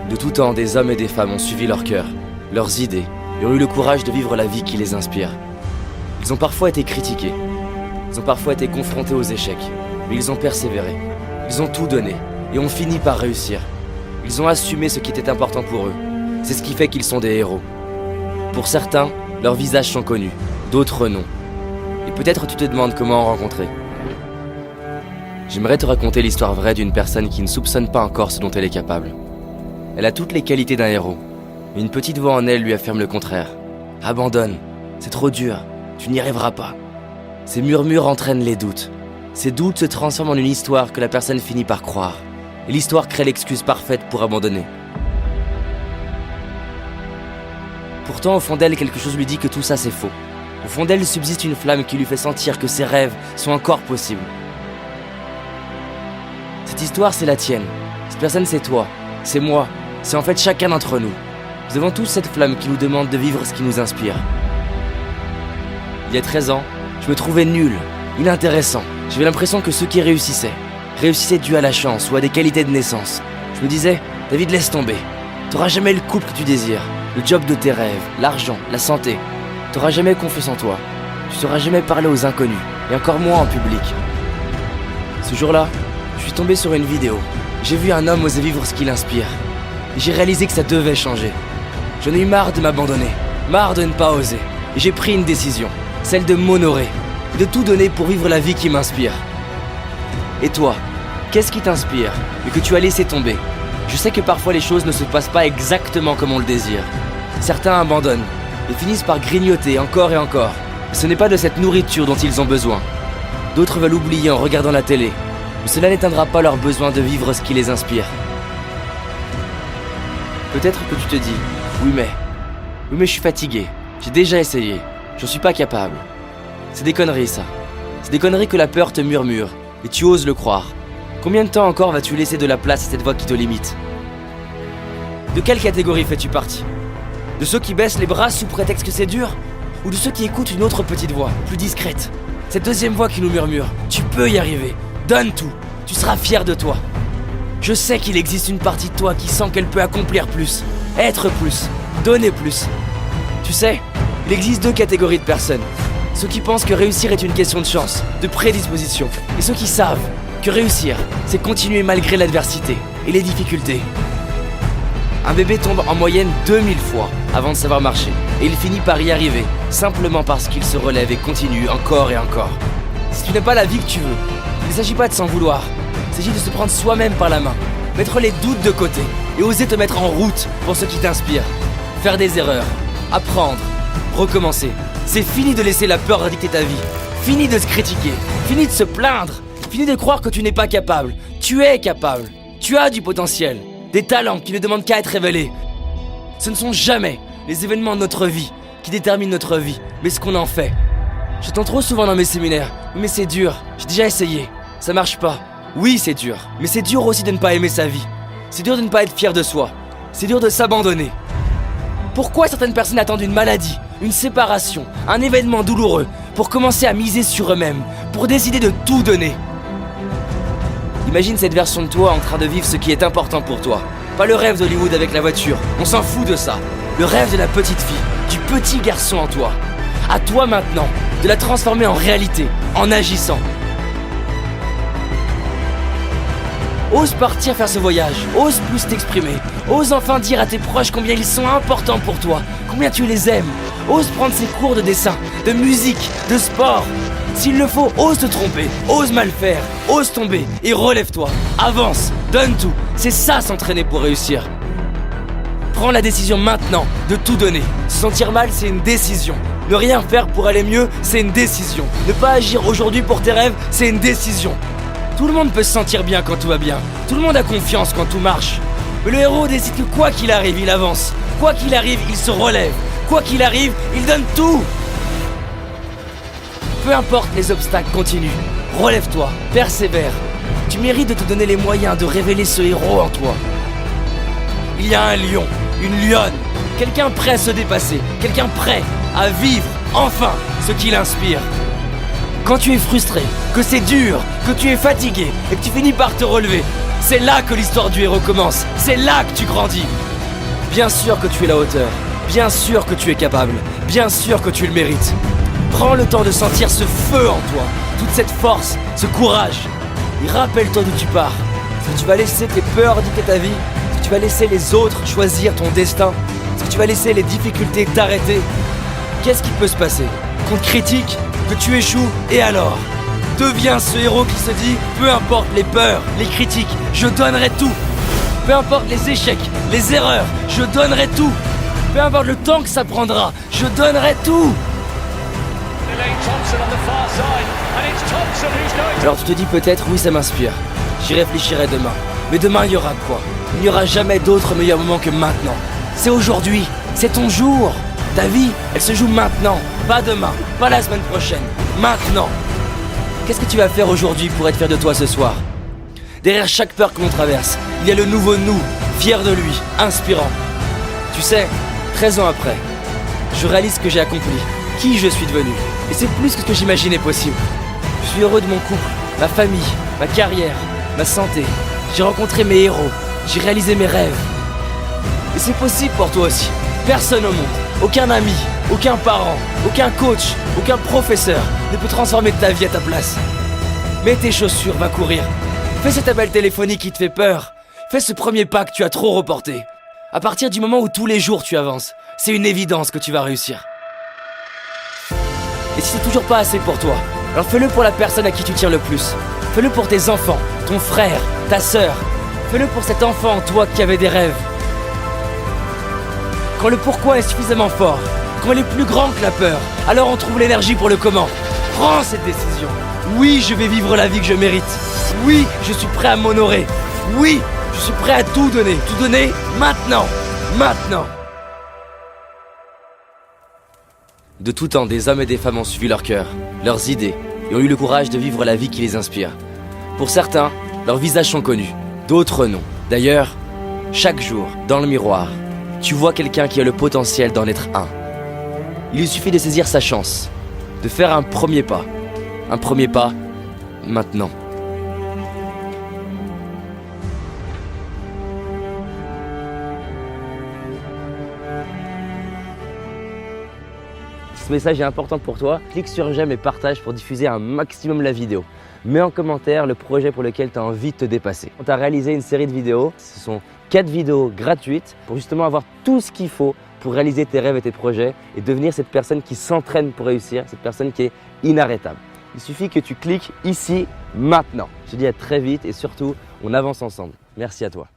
De tout temps, des hommes et des femmes ont suivi leur cœur, leurs idées, et ont eu le courage de vivre la vie qui les inspire. Ils ont parfois été critiqués, ils ont parfois été confrontés aux échecs, mais ils ont persévéré. Ils ont tout donné, et ont fini par réussir. Ils ont assumé ce qui était important pour eux. C'est ce qui fait qu'ils sont des héros. Pour certains, leurs visages sont connus, d'autres non. Et peut-être tu te demandes comment en rencontrer. J'aimerais te raconter l'histoire vraie d'une personne qui ne soupçonne pas encore ce dont elle est capable. Elle a toutes les qualités d'un héros, mais une petite voix en elle lui affirme le contraire. Abandonne, c'est trop dur, tu n'y arriveras pas. Ces murmures entraînent les doutes. Ces doutes se transforment en une histoire que la personne finit par croire. Et l'histoire crée l'excuse parfaite pour abandonner. Pourtant, au fond d'elle, quelque chose lui dit que tout ça c'est faux. Au fond d'elle subsiste une flamme qui lui fait sentir que ses rêves sont encore possibles. Cette histoire, c'est la tienne. Cette personne, c'est toi. C'est moi. C'est en fait chacun d'entre nous. Nous avons tous cette flamme qui nous demande de vivre ce qui nous inspire. Il y a 13 ans, je me trouvais nul, inintéressant. J'avais l'impression que ceux qui réussissaient dû à la chance ou à des qualités de naissance. Je me disais, David, laisse tomber. T'auras jamais le couple que tu désires, le job de tes rêves, l'argent, la santé. T'auras jamais confiance en toi. Tu sauras jamais parler aux inconnus, et encore moins en public. Ce jour-là, je suis tombé sur une vidéo. J'ai vu un homme oser vivre ce qui l'inspire. Et j'ai réalisé que ça devait changer. J'en ai eu marre de m'abandonner, marre de ne pas oser. Et j'ai pris une décision, celle de m'honorer, de tout donner pour vivre la vie qui m'inspire. Et toi, qu'est-ce qui t'inspire et que tu as laissé tomber? Je sais que parfois les choses ne se passent pas exactement comme on le désire. Certains abandonnent et finissent par grignoter encore et encore. Et ce n'est pas de cette nourriture dont ils ont besoin. D'autres veulent oublier en regardant la télé. Mais cela n'éteindra pas leur besoin de vivre ce qui les inspire. Peut-être que tu te dis, oui mais je suis fatigué, j'ai déjà essayé, j'en suis pas capable. C'est des conneries ça. C'est des conneries que la peur te murmure, et tu oses le croire. Combien de temps encore vas-tu laisser de la place à cette voix qui te limite? De quelle catégorie fais-tu partie? De ceux qui baissent les bras sous prétexte que c'est dur? Ou de ceux qui écoutent une autre petite voix, plus discrète? Cette deuxième voix qui nous murmure, tu peux y arriver, donne tout, tu seras fier de toi. Je sais qu'il existe une partie de toi qui sent qu'elle peut accomplir plus, être plus, donner plus. Tu sais, il existe deux catégories de personnes. Ceux qui pensent que réussir est une question de chance, de prédisposition, et ceux qui savent que réussir, c'est continuer malgré l'adversité et les difficultés. Un bébé tombe en moyenne 2000 fois avant de savoir marcher, et il finit par y arriver, simplement parce qu'il se relève et continue encore et encore. Si tu n'as pas la vie que tu veux, il ne s'agit pas de s'en vouloir, il s'agit de se prendre soi-même par la main, mettre les doutes de côté, et oser te mettre en route pour ce qui t'inspire. Faire des erreurs, apprendre, recommencer. C'est fini de laisser la peur dicter ta vie, fini de se critiquer, fini de se plaindre, fini de croire que tu n'es pas capable. Tu es capable, tu as du potentiel, des talents qui ne demandent qu'à être révélés. Ce ne sont jamais les événements de notre vie qui déterminent notre vie, mais ce qu'on en fait. J'entends trop souvent dans mes séminaires, mais c'est dur, j'ai déjà essayé, ça marche pas. Oui, c'est dur, mais c'est dur aussi de ne pas aimer sa vie. C'est dur de ne pas être fier de soi, c'est dur de s'abandonner. Pourquoi certaines personnes attendent une maladie, une séparation, un événement douloureux pour commencer à miser sur eux-mêmes, pour décider de tout donner? Imagine cette version de toi en train de vivre ce qui est important pour toi. Pas le rêve d'Hollywood avec la voiture, on s'en fout de ça. Le rêve de la petite fille, du petit garçon en toi. À toi maintenant, de la transformer en réalité, en agissant. Ose partir faire ce voyage, ose plus t'exprimer, ose enfin dire à tes proches combien ils sont importants pour toi, combien tu les aimes. Ose prendre ces cours de dessin, de musique, de sport. S'il le faut, ose te tromper, ose mal faire, ose tomber et relève-toi. Avance, donne tout, c'est ça s'entraîner pour réussir. Prends la décision maintenant de tout donner. Se sentir mal, c'est une décision. Ne rien faire pour aller mieux, c'est une décision. Ne pas agir aujourd'hui pour tes rêves, c'est une décision. Tout le monde peut se sentir bien quand tout va bien. Tout le monde a confiance quand tout marche. Mais le héros décide que quoi qu'il arrive, il avance. Quoi qu'il arrive, il se relève. Quoi qu'il arrive, il donne tout. Peu importe les obstacles, continue. Relève-toi, persévère. Tu mérites de te donner les moyens de révéler ce héros en toi. Il y a un lion, une lionne, quelqu'un prêt à se dépasser, quelqu'un prêt à vivre enfin ce qui l'inspire. Quand tu es frustré, que c'est dur, que tu es fatigué et que tu finis par te relever. C'est là que l'histoire du héros commence. C'est là que tu grandis. Bien sûr que tu es à la hauteur. Bien sûr que tu es capable. Bien sûr que tu le mérites. Prends le temps de sentir ce feu en toi, toute cette force, ce courage. Et rappelle-toi d'où tu pars. Est-ce que tu vas laisser tes peurs dicter ta vie? Est-ce que tu vas laisser les autres choisir ton destin? Est-ce que tu vas laisser les difficultés t'arrêter? Qu'est-ce qui peut se passer? Qu'on te critique, que tu échoues, et alors? Deviens ce héros qui se dit, peu importe les peurs, les critiques, je donnerai tout. Peu importe les échecs, les erreurs, je donnerai tout. Peu importe le temps que ça prendra, je donnerai tout. Alors tu te dis peut-être, oui ça m'inspire, j'y réfléchirai demain. Mais demain il y aura quoi? Il n'y aura jamais d'autre meilleur moment que maintenant. C'est aujourd'hui, c'est ton jour. Ta vie, elle se joue maintenant, pas demain, pas la semaine prochaine, maintenant. Qu'est-ce que tu vas faire aujourd'hui pour être fier de toi ce soir? Derrière chaque peur que l'on traverse, il y a le nouveau nous, fier de lui, inspirant. Tu sais, 13 ans après, je réalise ce que j'ai accompli, qui je suis devenu. Et c'est plus que ce que j'imaginais possible. Je suis heureux de mon couple, ma famille, ma carrière, ma santé. J'ai rencontré mes héros, j'ai réalisé mes rêves. Et c'est possible pour toi aussi. Personne au monde, aucun ami, aucun parent, aucun coach, aucun professeur ne peut transformer ta vie à ta place. Mets tes chaussures, va courir. Fais cet appel téléphonique qui te fait peur. Fais ce premier pas que tu as trop reporté. À partir du moment où tous les jours tu avances, c'est une évidence que tu vas réussir. Et si c'est toujours pas assez pour toi, alors fais-le pour la personne à qui tu tiens le plus. Fais-le pour tes enfants, ton frère, ta sœur. Fais-le pour cet enfant en toi qui avait des rêves. Quand le pourquoi est suffisamment fort, quand il est plus grand que la peur, alors on trouve l'énergie pour le comment. Prends cette décision. Oui, je vais vivre la vie que je mérite. Oui, je suis prêt à m'honorer. Oui, je suis prêt à tout donner maintenant, maintenant. De tout temps, des hommes et des femmes ont suivi leur cœur, leurs idées, et ont eu le courage de vivre la vie qui les inspire. Pour certains, leurs visages sont connus, d'autres non. D'ailleurs, chaque jour, dans le miroir, tu vois quelqu'un qui a le potentiel d'en être un. Il lui suffit de saisir sa chance, de faire un premier pas maintenant. Si ce message est important pour toi, clique sur j'aime et partage pour diffuser un maximum la vidéo. Mets en commentaire le projet pour lequel tu as envie de te dépasser. On t'a réalisé une série de vidéos, ce sont 4 vidéos gratuites pour justement avoir tout ce qu'il faut pour réaliser tes rêves et tes projets et devenir cette personne qui s'entraîne pour réussir, cette personne qui est inarrêtable. Il suffit que tu cliques ici, maintenant. Je te dis à très vite et surtout, on avance ensemble. Merci à toi.